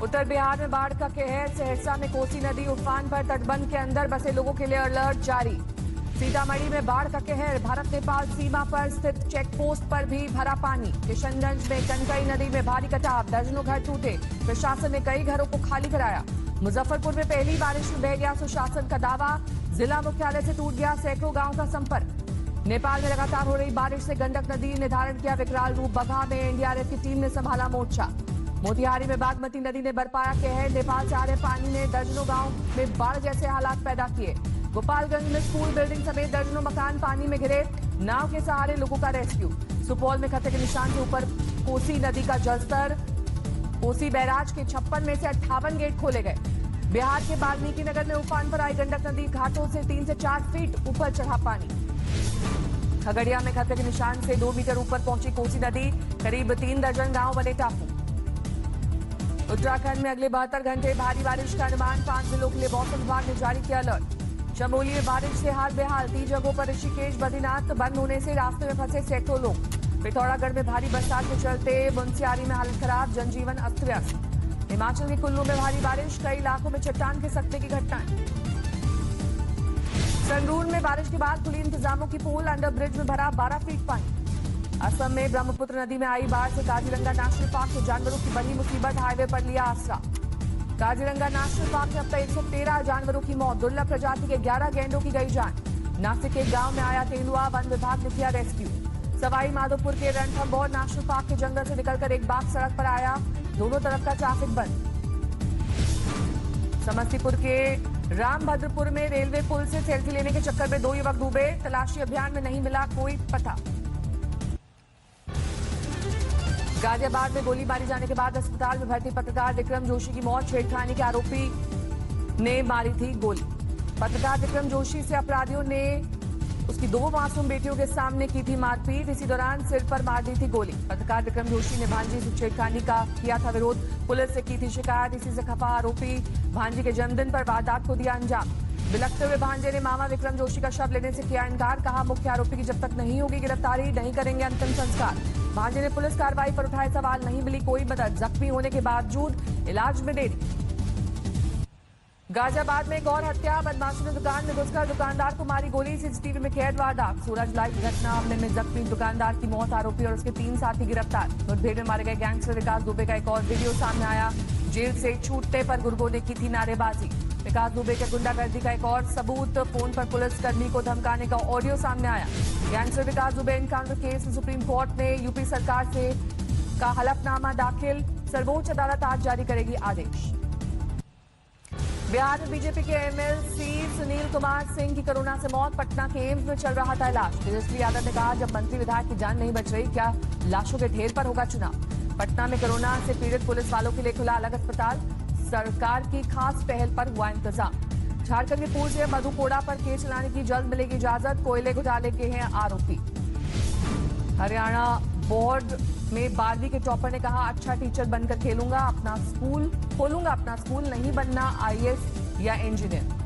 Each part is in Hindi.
उत्तर बिहार में बाढ़ का कहर। सहरसा में कोसी नदी उफान पर, तटबंध के अंदर बसे लोगों के लिए अलर्ट जारी। सीतामढ़ी में बाढ़ का कहर। भारत नेपाल सीमा पर स्थित चेक पोस्ट पर भी भरा पानी। किशनगंज में कनकई नदी में भारी कटाव, दर्जनों घर टूटे। प्रशासन ने कई घरों को खाली कराया। मुजफ्फरपुर में पहली बारिश में बह गया सुशासन का दावा। जिला मुख्यालय से टूट गया सैकड़ों गांव का संपर्क। नेपाल में लगातार हो रही बारिश से गंडक नदी ने धारण किया विकराल रूप। बगहा में एनडीआरएफ की टीम ने संभाला मोर्चा। मोतिहारी में बागमती नदी ने बरपाया कहर। नेपाल से आ रहे पानी ने दर्जनों गांव में बाढ़ जैसे हालात पैदा किए। गोपालगंज में स्कूल बिल्डिंग समेत दर्जनों मकान पानी में घिरे। नाव के सहारे लोगों का रेस्क्यू। सुपौल में खतरे के निशान के ऊपर कोसी नदी का जलस्तर। कोसी बैराज के 56 में से 58 गेट खोले गए। बिहार के वाल्मीकि नगर में उफान पर आई गंडक नदी। घाटों से 3 से 4 फीट ऊपर चढ़ा पानी। खगड़िया में खतरे के निशान से 2 मीटर ऊपर पहुंची कोसी नदी। करीब 3 दर्जन गांव बने टापू। उत्तराखंड में अगले 72 घंटे भारी बारिश का अनुमान। 5 जिलों के लिए मौसम विभाग ने जारी किया अलर्ट। चमोली में बारिश से हाल बेहाल। 3 जगहों पर ऋषिकेश बद्रीनाथ बंद होने से रास्ते में फंसे सैकड़ों लोग। पिथौरागढ़ में भारी बरसात के चलते मुनस्यारी में हालत खराब, जनजीवन अस्त व्यस्त। हिमाचल के कुल्लू में भारी बारिश, कई इलाकों में चट्टान खिसकने की घटनाएं। संगरूर में बारिश के बाद खुली इंतजामों की पोल। अंडर ब्रिज में भरा 12 फीट पानी। असम में ब्रह्मपुत्र नदी में आई बाढ़ से काजीरंगा नेशनल पार्क के जानवरों की बड़ी मुसीबत। हाईवे पर लिया आसरा। काजीरंगा नेशनल पार्क में अब तक 113 जानवरों की मौत। दुर्लभ प्रजाति के 11 गैंडों की गई जान। नासिक के गांव में आया तेंदुआ, वन विभाग ने किया रेस्क्यू। सवाई माधोपुर के रणथंभौर नेशनल पार्क के जंगल से निकलकर एक बाघ सड़क पर आया। दोनों तरफ का ट्रैफिक बंद। समस्तीपुर के रामभद्रपुर में रेलवे पुल से सेल्फी लेने के चक्कर में 2 युवक डूबे। तलाशी अभियान में नहीं मिला कोई पता। गाजियाबाद में गोली मारी जाने के बाद अस्पताल में भर्ती पत्रकार विक्रम जोशी की मौत। छेड़खानी के आरोपी ने मारी थी गोली। पत्रकार विक्रम जोशी से अपराधियों ने उसकी 2 मासूम बेटियों के सामने की थी मारपीट। इसी दौरान सिर पर मार दी थी गोली। पत्रकार विक्रम जोशी ने भांजी से छेड़खानी का किया था विरोध। पुलिस से की थी शिकायत। इसी से खफा आरोपी भांजी के जन्मदिन पर वारदात को दिया अंजाम। बिलखते हुए भांजे ने मामा विक्रम जोशी का शव लेने से किया इनकार। कहा, मुख्य आरोपी की जब तक नहीं होगी गिरफ्तारी नहीं करेंगे अंतिम संस्कार। भांजे ने पुलिस कार्रवाई पर उठाए सवाल। नहीं मिली कोई मदद। जख्मी होने के बावजूद इलाज में देरी। गाजियाबाद में एक और हत्या। बदमाशों ने दुकान में घुसकर दुकानदार को मारी गोली। सीसीटीवी में कैद वारदात। 16 जुलाई की घटना। हमले में जख्मी दुकानदार की मौत। आरोपी और उसके 3 साथी गिरफ्तार। मुठभेड़ में मारे गए गैंगस्टर विकास दुबे का एक और वीडियो सामने आया। जेल से छूटने पर गुर्गों ने की थी नारेबाजी। विकास दुबे के गुंडागर्दी का एक और सबूत। फोन पर पुलिसकर्मी को धमकाने का ऑडियो सामने आया। गैंगस्टर विकास दुबे एनकाउंटर केस में सुप्रीम कोर्ट ने यूपी सरकार से का हलफनामा दाखिल। सर्वोच्च अदालत आज जारी करेगी आदेश। बिहार में बीजेपी के एमएलसी सुनील कुमार सिंह की कोरोना से मौत। पटना के एम्स में चल रहा था इलाज। तेजस्वी यादव ने कहा, जब मंत्री विधायक की जान नहीं बच रही, क्या लाशों के ढेर पर होगा चुनाव। पटना में कोरोना से पीड़ित पुलिस वालों के लिए खुला अलग अस्पताल। सरकार की खास पहल पर हुआ इंतजाम। झारखंड के पूर्व सीएम मधु कोड़ा पर केस चलाने की जल्द मिलेगी इजाजत। कोयले घोटाले के हैं आरोपी। हरियाणा बोर्ड में 12वीं के टॉपर ने कहा, अच्छा टीचर बनकर खोलूंगा अपना स्कूल, नहीं बनना आईएएस या इंजीनियर।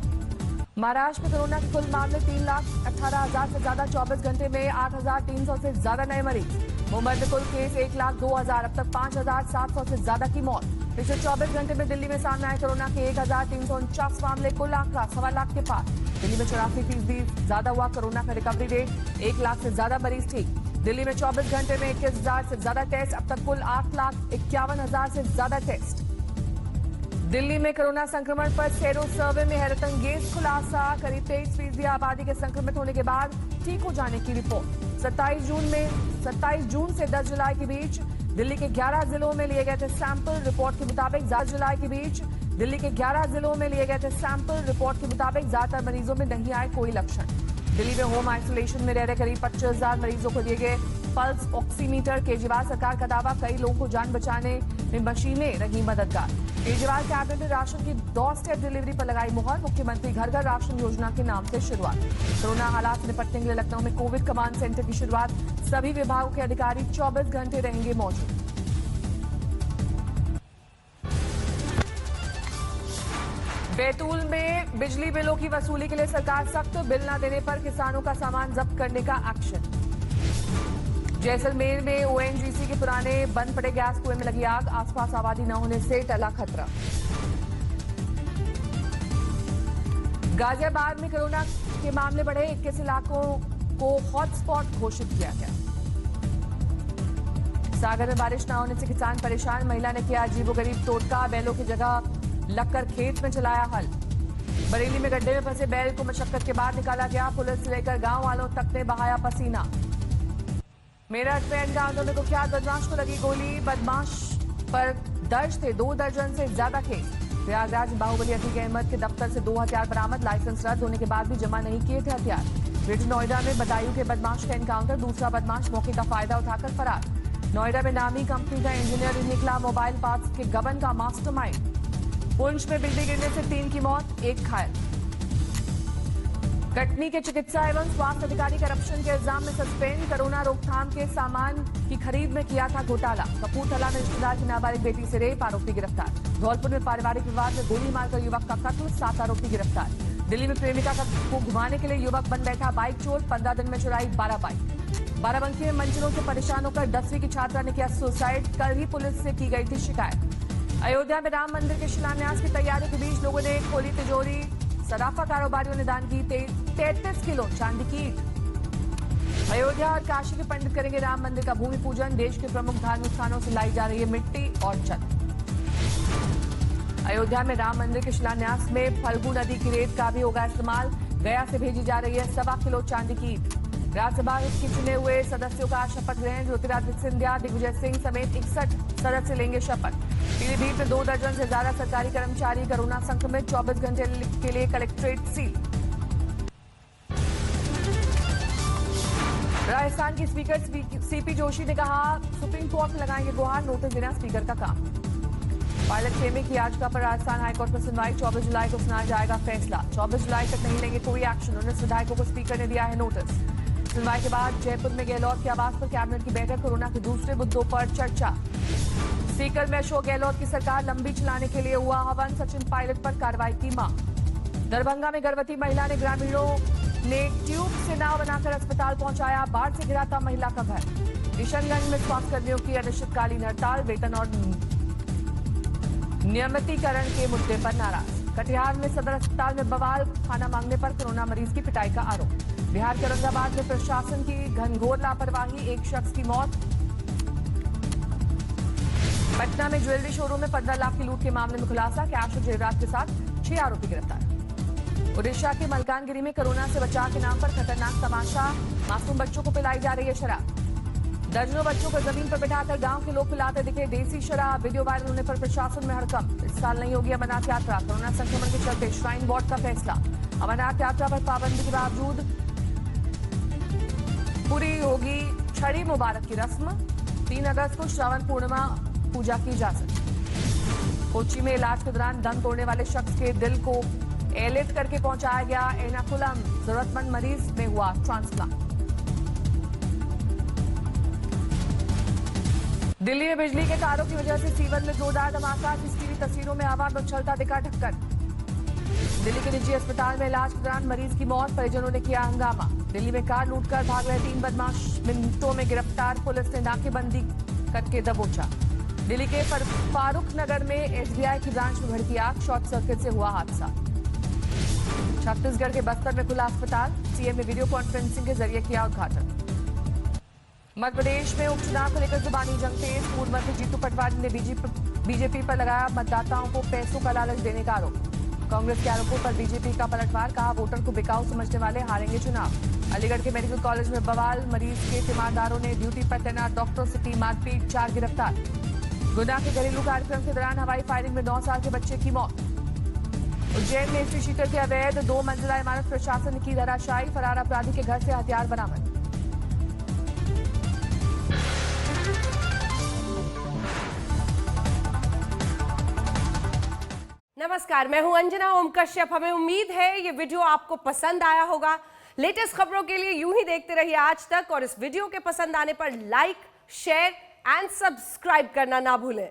महाराष्ट्र में कोरोना के कुल मामले 3,18,000 से ज्यादा। 24 घंटे में 8,300 से ज्यादा नए मरीज। मुंबई में कुल केस 1,02,000। अब तक 5,700 से ज्यादा की मौत। पिछले 24 घंटे में दिल्ली में सामने आए कोरोना के 1,349 मामले। कुल आंकड़ा 1.25 लाख के पार। दिल्ली में 84% ज्यादा हुआ कोरोना का रिकवरी रेट। 1 लाख से ज्यादा मरीज ठीक। दिल्ली में 24 घंटे में 21,000 से ज्यादा टेस्ट। अब तक कुल 8,51,000 से ज्यादा टेस्ट। दिल्ली में कोरोना संक्रमण पर सेरो सर्वे में हैरतअंगेज खुलासा। करीब 23% आबादी के संक्रमित होने के बाद ठीक हो जाने की रिपोर्ट। 27 जून से 10 जुलाई के बीच दिल्ली के 11 जिलों में लिए गए थे सैंपल। रिपोर्ट के मुताबिक 10 जुलाई के बीच दिल्ली के 11 जिलों में लिए गए थे सैंपल। रिपोर्ट के मुताबिक ज्यादातर मरीजों में नहीं आए कोई लक्षण। दिल्ली में होम आइसोलेशन में रह रहे करीब 25,000 मरीजों को दिए गए पल्स ऑक्सीमीटर। केजरीवाल सरकार का दावा, कई लोगों को जान बचाने में मशीनें रही मददगार। केजरीवाल कैबिनेट ने राशन की डोर स्टेप डिलीवरी पर लगाई मुहर। मुख्यमंत्री घर घर राशन योजना के नाम से शुरुआत। कोरोना हालात से निपटने के लिए लखनऊ में कोविड कमांड सेंटर की शुरुआत। सभी विभागों के अधिकारी 24 घंटे रहेंगे मौजूद। बैतूल में बिजली बिलों की वसूली के लिए सरकार सख्त। बिल न देने पर किसानों का सामान जब्त करने का एक्शन। जैसलमेर में ओएनजीसी के पुराने बंद पड़े गैस कुएं में लगी आग, आसपास आबादी न होने से टला खतरा। गाजियाबाद में कोरोना के मामले बढ़े, 21 इलाकों को हॉटस्पॉट घोषित किया गया। सागर में बारिश न होने से किसान परेशान, महिला ने किया अजीबोगरीब टोटका, बैलों की जगह लगकर खेत में चलाया हल। बरेली में गड्ढे में फंसे बैल को मशक्कत के बाद निकाला गया, पुलिस से लेकर गांव वालों तक ने बहाया पसीना। मेरठ में एनकाउंटर में कुख्यात बदमाश को लगी गोली, बदमाश पर दर्ज थे 2 दर्जन से ज्यादा केस। प्रयागराज बाहुबली अतीक अहमद के दफ्तर से 2 हथियार बरामद, लाइसेंस रद्द होने के बाद भी जमा नहीं किए थे हथियार। ग्रेटर नोएडा में बदायूं के बदमाश का एनकाउंटर, दूसरा बदमाश मौके का फायदा उठाकर फरार। नोएडा में नामी कंपनी का इंजीनियर निकला मोबाइल पार्ट्स के गबन का मास्टरमाइंड। पुंछ में बिजली गिरने से 3 की मौत, 1 घायल। कटनी के चिकित्सा एवं स्वास्थ्य अधिकारी करप्शन के इल्जाम में सस्पेंड, कोरोना रोकथाम के सामान की खरीद में किया था घोटाला। कपूरथला में रिश्तेदार की नाबालिग बेटी से रेप, आरोपी गिरफ्तार। धौलपुर में पारिवारिक विवाद में गोली मारकर युवक का कत्ल, 7 आरोपी गिरफ्तार। दिल्ली में प्रेमिका को घुमाने के लिए युवक बन बैठा बाइक चोर, 15 दिन में चुराई 12 बाइक। बाराबंकी में मंचलों से परेशान होकर 10वीं की छात्रा ने किया सुसाइड, कल ही पुलिस से की गई थी शिकायत। अयोध्या में राम मंदिर के शिलान्यास की तैयारी के बीच लोगों ने खोली तिजोरी, सराफा कारोबारियों ने दान की 33 किलो चांदी की ईंट। अयोध्या और काशी के पंडित करेंगे राम मंदिर का भूमि पूजन, देश के प्रमुख धार्मिक स्थानों से लाई जा रही है मिट्टी और जल। अयोध्या में राम मंदिर के शिलान्यास में फल्गु नदी की रेत का भी होगा इस्तेमाल, गया से भेजी जा रही है 1.25 किलो चांदी की ईंट। राज्यसभा के चुने हुए सदस्यों का शपथ ग्रहण, ज्योतिरादित्य सिंधिया, दिग्विजय सिंह समेत 61 सदस्य लेंगे शपथ। पीलीभीत में 2 दर्जन से ज्यादा सरकारी कर्मचारी कोरोना संक्रमित, 24 घंटे के लिए कलेक्ट्रेट सील। राजस्थान की स्पीकर सीपी जोशी ने कहा, सुप्रीम कोर्ट में लगाएंगे गुहार, नोटिस देना स्पीकर का काम। पायलट खेमे की याचिका पर राजस्थान हाईकोर्ट में सुनवाई, 24 जुलाई को सुनाया जाएगा फैसला। 24 जुलाई तक नहीं लेंगे कोई एक्शन, 19 विधायकों को स्पीकर ने दिया है नोटिस। सुनवाई के बाद जयपुर में गहलोत के आवास पर कैबिनेट की बैठक, कोरोना के दूसरे मुद्दों पर चर्चा। सीकर में अशोक गहलोत की सरकार लंबी चलाने के लिए हुआ हवन, सचिन पायलट पर कार्रवाई की मांग। दरभंगा में गर्भवती महिला ने ग्रामीणों ने ट्यूब से नाव बनाकर अस्पताल पहुंचाया, बाढ़ से घिरा था महिला का घर। किशनगंज में स्वास्थ्यकर्मियों की अनिश्चितकालीन हड़ताल, वेतन और नियमितीकरण के मुद्दे पर नाराज। कटिहार में सदर अस्पताल में बवाल, खाना मांगने पर कोरोना मरीज की पिटाई का आरोप। बिहार के औरंगाबाद में प्रशासन की घनघोर लापरवाही, 1 शख्स की मौत। पटना में ज्वेलरी शोरूम में 15 लाख की लूट के मामले में खुलासा, कैश और जेवरात के साथ 6 आरोपी गिरफ्तार। उड़ीसा के मलकानगिरी में कोरोना से बचाव के नाम पर खतरनाक तमाशा, मासूम बच्चों को पिलाई जा रही है शराब। दर्जनों बच्चों को जमीन पर बिठाकर गांव के लोग पिलाते दिखे देसी शराब, वीडियो वायरल होने पर प्रशासन में हड़कंप। इस साल नहीं होगी अमरनाथ यात्रा, कोरोना संक्रमण के चलते श्राइन बोर्ड का फैसला। अमरनाथ यात्रा पर पाबंदी के बावजूद पूरी होगी छड़ी मुबारक की रस्म, 3 अगस्त को श्रावण पूर्णिमा पूजा की इजाजत। कोच्चि में इलाज के दौरान दम तोड़ने वाले शख्स के दिल को एयरलिफ्ट करके पहुंचाया गया एर्नाकुलम, जरूरतमंद मरीज में हुआ ट्रांसप्लांट। दिल्ली में बिजली के तारों की वजह से सीवन में जोरदार धमाका, सीसीटीवी तस्वीरों में हवा में उछलता दिखा ढक्कन। दिल्ली के निजी अस्पताल में इलाज के दौरान मरीज की मौत, परिजनों ने किया हंगामा। दिल्ली में कार लूटकर भाग रहे 3 बदमाश मिनटों में गिरफ्तार, पुलिस ने नाकेबंदी करके दबोचा। दिल्ली के फारूक नगर में एसबीआई की ब्रांच में भड़की आग, शॉर्ट सर्किट से हुआ हादसा। छत्तीसगढ़ के बस्तर में खुला अस्पताल, सीएम ने वीडियो कॉन्फ्रेंसिंग के जरिए किया उद्घाटन। मध्य प्रदेश में उपचुनाव को लेकर जुबानी जंग तेज, पूर्व मंत्री जीतू पटवारी ने बीजेपी पर लगाया मतदाताओं को पैसों का लालच देने का आरोप। कांग्रेस के आरोपों पर बीजेपी का पलटवार, कहा वोटर को बिकाऊ समझने वाले हारेंगे चुनाव। अलीगढ़ के मेडिकल कॉलेज में बवाल, मरीज के तीमारदारों ने ड्यूटी पर तैनात डॉक्टरों से की मारपीट, 4 गिरफ्तार। गुना के घरेलू कार्यक्रम के दौरान हवाई फायरिंग में 9 साल के बच्चे की मौत। उज्जैन में एसी शीटर के अवैध 2 मंजिला इमारत, प्रशासन ने की धराशायी, फरार अपराधी के घर से हथियार बरामद। नमस्कार, मैं हूं अंजना ओम कश्यप। हमें उम्मीद है ये वीडियो आपको पसंद आया होगा। लेटेस्ट खबरों के लिए यूं ही देखते रहिए आज तक, और इस वीडियो के पसंद आने पर लाइक, शेयर एंड सब्सक्राइब करना ना भूलें।